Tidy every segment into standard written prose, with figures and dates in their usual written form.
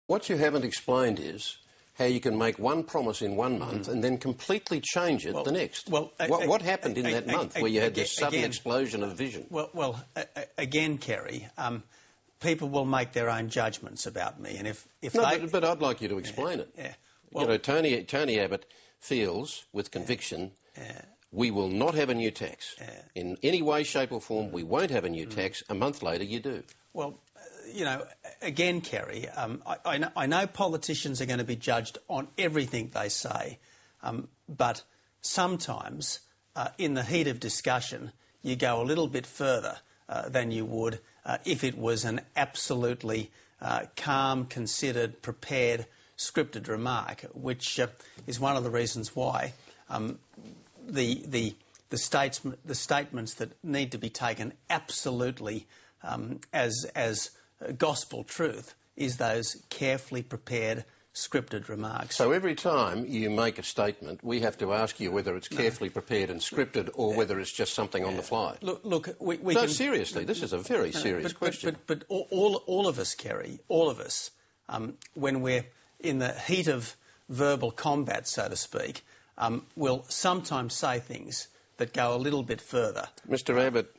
What you haven't explained is how you can make one promise in 1 month and then completely change it the next. What happened in that month where you had this sudden explosion of vision? Again, Kerry, people will make their own judgments about me, and if but I'd like you to explain it. Yeah. Well, you know, Tony Abbott feels with conviction we will not have a new tax. In any way, shape or form, we won't have a new tax. A month later, you do. Well, you know, again, Kerry, I know politicians are going to be judged on everything they say, but sometimes in the heat of discussion, you go a little bit further than you would if it was an absolutely calm, considered, prepared, scripted remark, which is one of the reasons why the statements that need to be taken absolutely as gospel truth is those carefully prepared, scripted remarks. So every time you make a statement, we have to ask you whether it's carefully prepared and scripted or whether it's just something on the fly. Look, we no, can... seriously, this is a very serious question. But all of us, Kerry, all of us, when we're in the heat of verbal combat, so to speak, will sometimes say things that go a little bit further. Mr Abbott,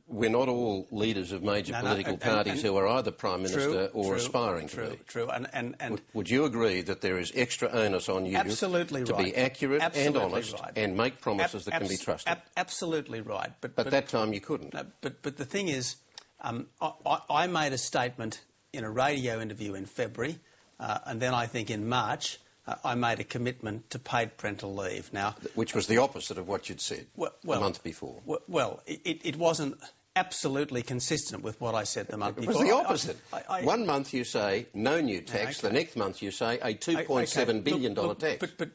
we're not all leaders of major political parties who are either Prime Minister or aspiring to be. True. And would you agree that there is extra onus on you to be accurate and honest and make promises that can be trusted? Absolutely right. But that time you couldn't. No, but the thing is, I made a statement in a radio interview in February, and then I think in March I made a commitment to paid parental leave. Now, which was the opposite of what you'd said a month before. Well, it wasn't absolutely consistent with what I said the month before. It was the opposite. 1 month you say no new tax, the next month you say a $2.7 billion tax. But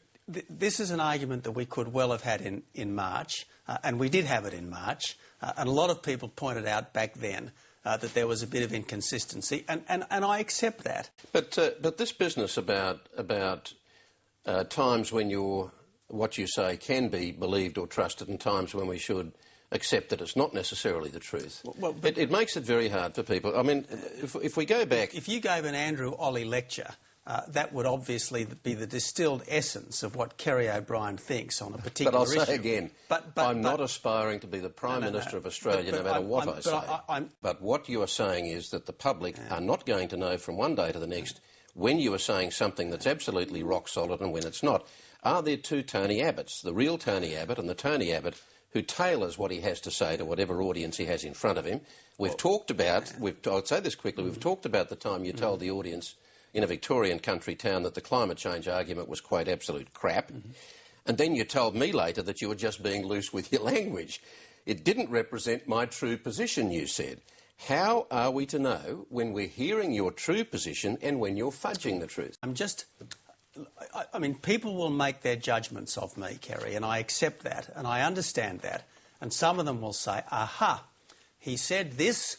this is an argument that we could well have had in March, and we did have it in March, and a lot of people pointed out back then that there was a bit of inconsistency, and I accept that. But this business about times when what you say can be believed or trusted and times when we should accept that it's not necessarily the truth. It makes it very hard for people. I mean, if we go back... If you gave an Andrew Olley lecture, that would obviously be the distilled essence of what Kerry O'Brien thinks on a particular issue. But I'll say again, I'm not aspiring to be the Prime Minister of Australia no matter what I say. But what you are saying is that the public are not going to know from one day to the next when you are saying something that's absolutely rock solid and when it's not. Are there two Tony Abbotts, the real Tony Abbott and the Tony Abbott who tailors what he has to say to whatever audience he has in front of him? We've talked about, I'll say this quickly, we've talked about the time you told the audience in a Victorian country town that the climate change argument was quite absolute crap. And then you told me later that you were just being loose with your language. It didn't represent my true position, you said. How are we to know when we're hearing your true position and when you're fudging the truth? I mean, people will make their judgments of me, Kerry, and I accept that, and I understand that. And some of them will say, aha, he said this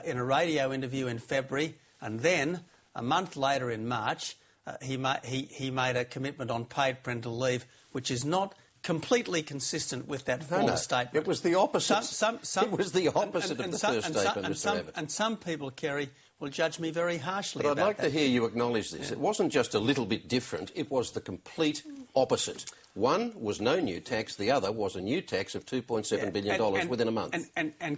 in a radio interview in February, and then a month later in March, he made a commitment on paid parental leave, which is not completely consistent with that former statement. It was the opposite. It was the opposite of the first statement, Mr Abbott. And some people, Kerry, will judge me very harshly about that. But I'd like to hear you acknowledge this. It wasn't just a little bit different, it was the complete opposite. One was no new tax, the other was a new tax of $2.7 billion within a month. And